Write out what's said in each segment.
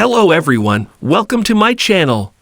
Hello everyone, welcome to my channel.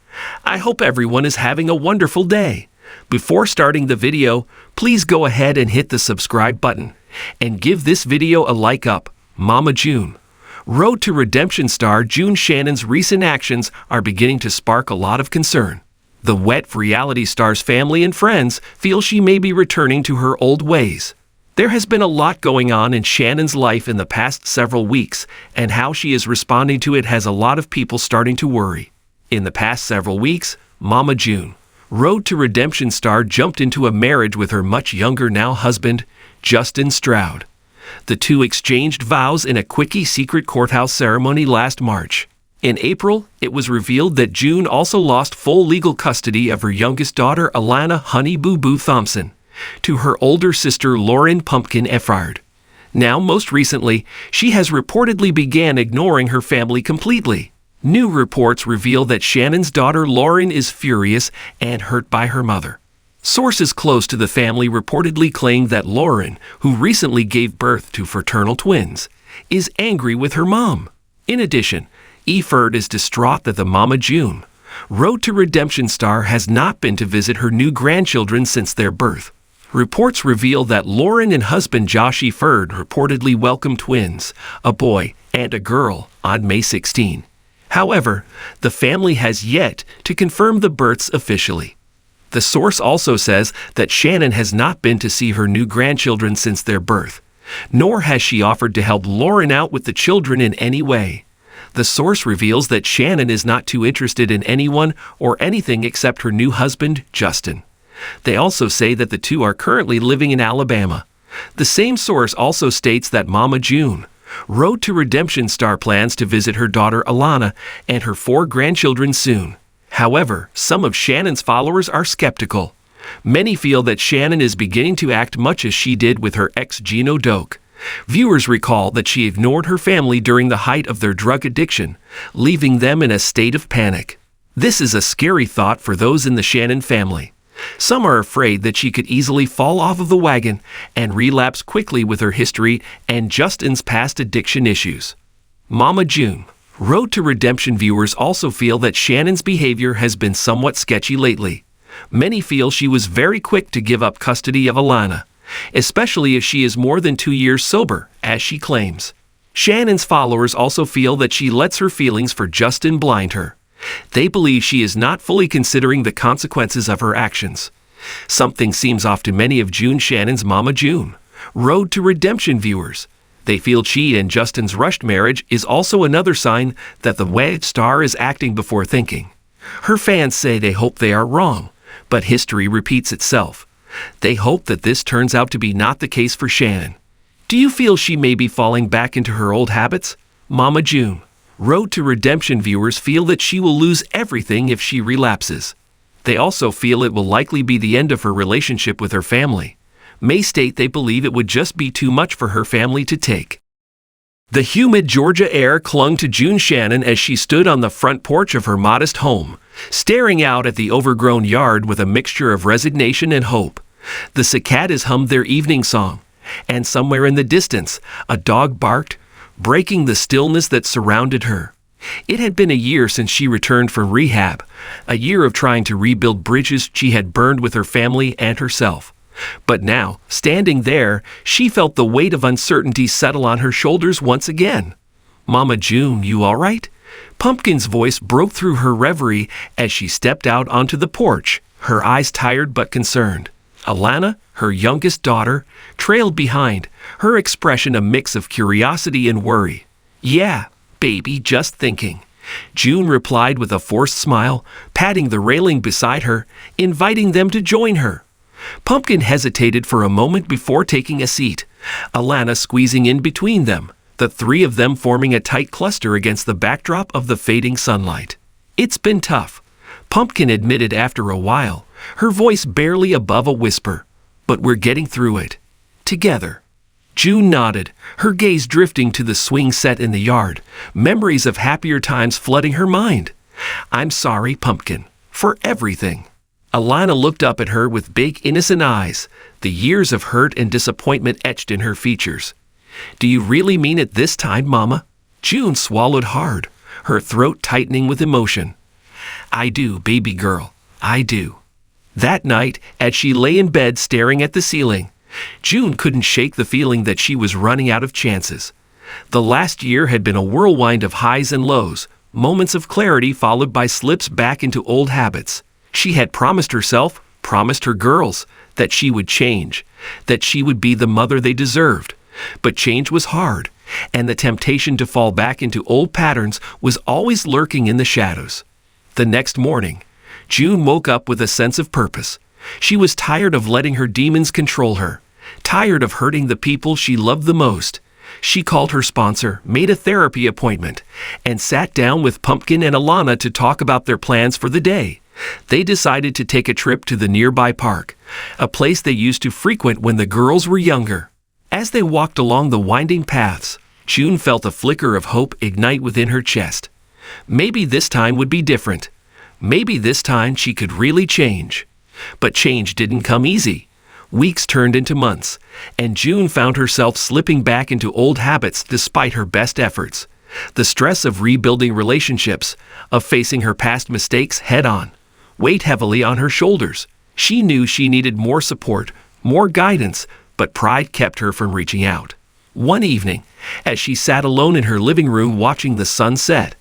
I hope everyone is having a wonderful day. Before starting the video, please go ahead and hit the subscribe button and give this video a like up. Mama June. Road to Redemption star June Shannon's recent actions are beginning to spark a lot of concern. The wet reality star's family and friends feel she may be returning to her old ways. There has been a lot going on in Shannon's life in the past several weeks, and how she is responding to it has a lot of people starting to worry. In the past several weeks, Mama June, Road to Redemption star, jumped into a marriage with her much younger now husband, Justin Stroud. The two exchanged vows in a quickie secret courthouse ceremony last March. In April, it was revealed that June also lost full legal custody of her youngest daughter, Alana Honey Boo Boo Thompson, to her older sister Lauren Pumpkin Effard. Now, most recently, she has reportedly began ignoring her family completely. New reports reveal that Shannon's daughter Lauren is furious and hurt by her mother. Sources close to the family reportedly claim that Lauren, who recently gave birth to fraternal twins, is angry with her mom. In addition, Effard is distraught that the Mama June, Road to Redemption star, has not been to visit her new grandchildren since their birth. Reports reveal that Lauren and husband Josh Effard reportedly welcomed twins, a boy and a girl, on May 16. However, the family has yet to confirm the births officially. The source also says that Shannon has not been to see her new grandchildren since their birth, nor has she offered to help Lauren out with the children in any way. The source reveals that Shannon is not too interested in anyone or anything except her new husband, Justin. They also say that the two are currently living in Alabama. The same source also states that Mama June, Road to Redemption star, plans to visit her daughter Alana and her 4 grandchildren soon. However, some of Shannon's followers are skeptical. Many feel that Shannon is beginning to act much as she did with her ex Gino Doak. Viewers recall that she ignored her family during the height of their drug addiction, leaving them in a state of panic. This is a scary thought for those in the Shannon family. Some are afraid that she could easily fall off of the wagon and relapse quickly with her history and Justin's past addiction issues. Mama June, Road to Redemption viewers also feel that Shannon's behavior has been somewhat sketchy lately. Many feel she was very quick to give up custody of Alana, especially if she is more than 2 years sober, as she claims. Shannon's followers also feel that she lets her feelings for Justin blind her. They believe she is not fully considering the consequences of her actions. Something seems off to many of June Shannon's Mama June, Road to Redemption viewers. They feel she and Justin's rushed marriage is also another sign that the wed star is acting before thinking. Her fans say they hope they are wrong, but history repeats itself. They hope that this turns out to be not the case for Shannon. Do you feel she may be falling back into her old habits? Mama June, Road to Redemption viewers feel that she will lose everything if she relapses. They also feel it will likely be the end of her relationship with her family. May state they believe it would just be too much for her family to take. The humid Georgia air clung to June Shannon as she stood on the front porch of her modest home, staring out at the overgrown yard with a mixture of resignation and hope. The cicadas hummed their evening song, and somewhere in the distance, a dog barked, breaking the stillness that surrounded her. It had been a year since she returned from rehab, a year of trying to rebuild bridges she had burned with her family and herself. But now, standing there, she felt the weight of uncertainty settle on her shoulders once again. Mama June, you all right? Pumpkin's voice broke through her reverie as she stepped out onto the porch, her eyes tired but concerned. Alana, her youngest daughter, trailed behind, her expression a mix of curiosity and worry. Yeah, baby, just thinking. June replied with a forced smile, patting the railing beside her, inviting them to join her. Pumpkin hesitated for a moment before taking a seat, Alana squeezing in between them, the 3 of them forming a tight cluster against the backdrop of the fading sunlight. It's been tough, Pumpkin admitted after a while, her voice barely above a whisper. But we're getting through it. Together. June nodded, her gaze drifting to the swing set in the yard, memories of happier times flooding her mind. I'm sorry, Pumpkin, for everything. Alana looked up at her with big, innocent eyes, the years of hurt and disappointment etched in her features. Do you really mean it this time, Mama? June swallowed hard, her throat tightening with emotion. "I do, baby girl, I do." That night, as she lay in bed staring at the ceiling, June couldn't shake the feeling that she was running out of chances. The last year had been a whirlwind of highs and lows, moments of clarity followed by slips back into old habits. She had promised herself, promised her girls, that she would change, that she would be the mother they deserved. But change was hard, and the temptation to fall back into old patterns was always lurking in the shadows. The next morning, June woke up with a sense of purpose. She was tired of letting her demons control her, tired of hurting the people she loved the most. She called her sponsor, made a therapy appointment, and sat down with Pumpkin and Alana to talk about their plans for the day. They decided to take a trip to the nearby park, a place they used to frequent when the girls were younger. As they walked along the winding paths, June felt a flicker of hope ignite within her chest. Maybe this time would be different. Maybe this time she could really change. But change didn't come easy. Weeks turned into months, and June found herself slipping back into old habits despite her best efforts. The stress of rebuilding relationships, of facing her past mistakes head-on, weighed heavily on her shoulders. She knew she needed more support, more guidance, but pride kept her from reaching out. One evening, as she sat alone in her living room watching the sun set,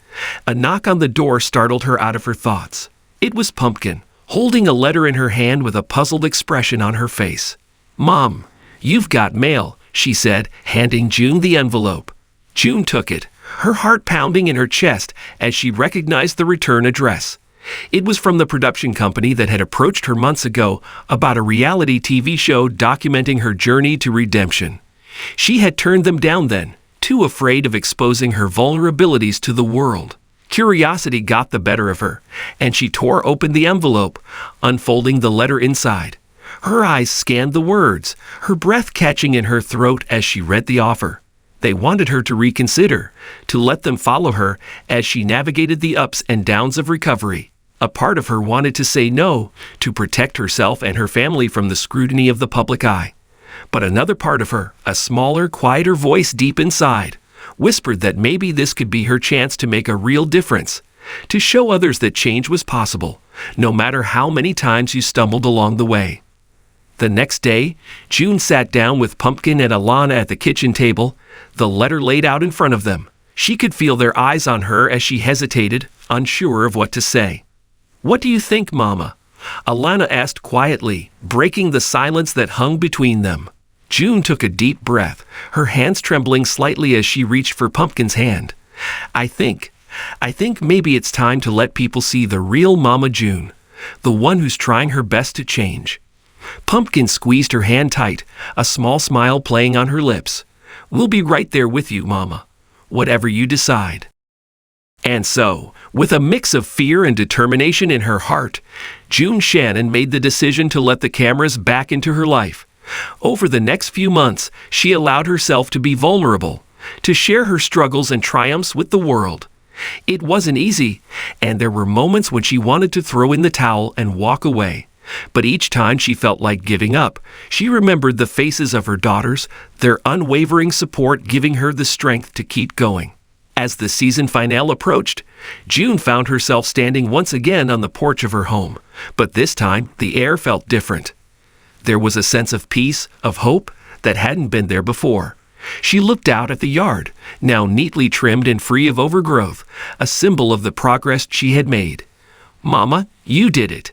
a knock on the door startled her out of her thoughts. It was Pumpkin, holding a letter in her hand with a puzzled expression on her face. "Mom, you've got mail," she said, handing June the envelope. June took it, her heart pounding in her chest as she recognized the return address. It was from the production company that had approached her months ago about a reality TV show documenting her journey to redemption. She had turned them down then, too afraid of exposing her vulnerabilities to the world. Curiosity got the better of her, and she tore open the envelope, unfolding the letter inside. Her eyes scanned the words, her breath catching in her throat as she read the offer. They wanted her to reconsider, to let them follow her as she navigated the ups and downs of recovery. A part of her wanted to say no, to protect herself and her family from the scrutiny of the public eye. But another part of her, a smaller, quieter voice deep inside, whispered that maybe this could be her chance to make a real difference, to show others that change was possible, no matter how many times you stumbled along the way. The next day, June sat down with Pumpkin and Alana at the kitchen table, the letter laid out in front of them. She could feel their eyes on her as she hesitated, unsure of what to say. "What do you think, Mama?" Alana asked quietly, breaking the silence that hung between them. June took a deep breath, her hands trembling slightly as she reached for Pumpkin's hand. I think maybe it's time to let people see the real Mama June, the one who's trying her best to change." Pumpkin squeezed her hand tight, a small smile playing on her lips. "We'll be right there with you, Mama, whatever you decide." And so, with a mix of fear and determination in her heart, June Shannon made the decision to let the cameras back into her life. Over the next few months, she allowed herself to be vulnerable, to share her struggles and triumphs with the world. It wasn't easy, and there were moments when she wanted to throw in the towel and walk away. But each time she felt like giving up, she remembered the faces of her daughters, their unwavering support giving her the strength to keep going. As the season finale approached, June found herself standing once again on the porch of her home, but this time the air felt different. There was a sense of peace, of hope, that hadn't been there before. She looked out at the yard, now neatly trimmed and free of overgrowth, a symbol of the progress she had made. "Mama, you did it,"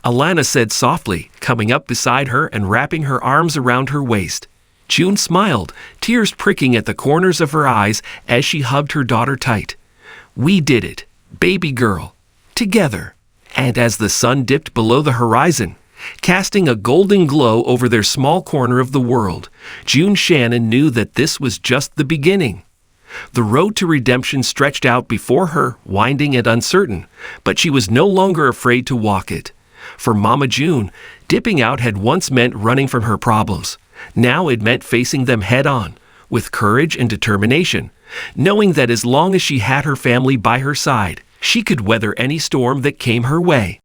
Alana said softly, coming up beside her and wrapping her arms around her waist. June smiled, tears pricking at the corners of her eyes as she hugged her daughter tight. "We did it, baby girl, together." And as the sun dipped below the horizon, casting a golden glow over their small corner of the world, June Shannon knew that this was just the beginning. The road to redemption stretched out before her, winding and uncertain, but she was no longer afraid to walk it. For Mama June, dipping out had once meant running from her problems. Now it meant facing them head-on, with courage and determination, knowing that as long as she had her family by her side, she could weather any storm that came her way.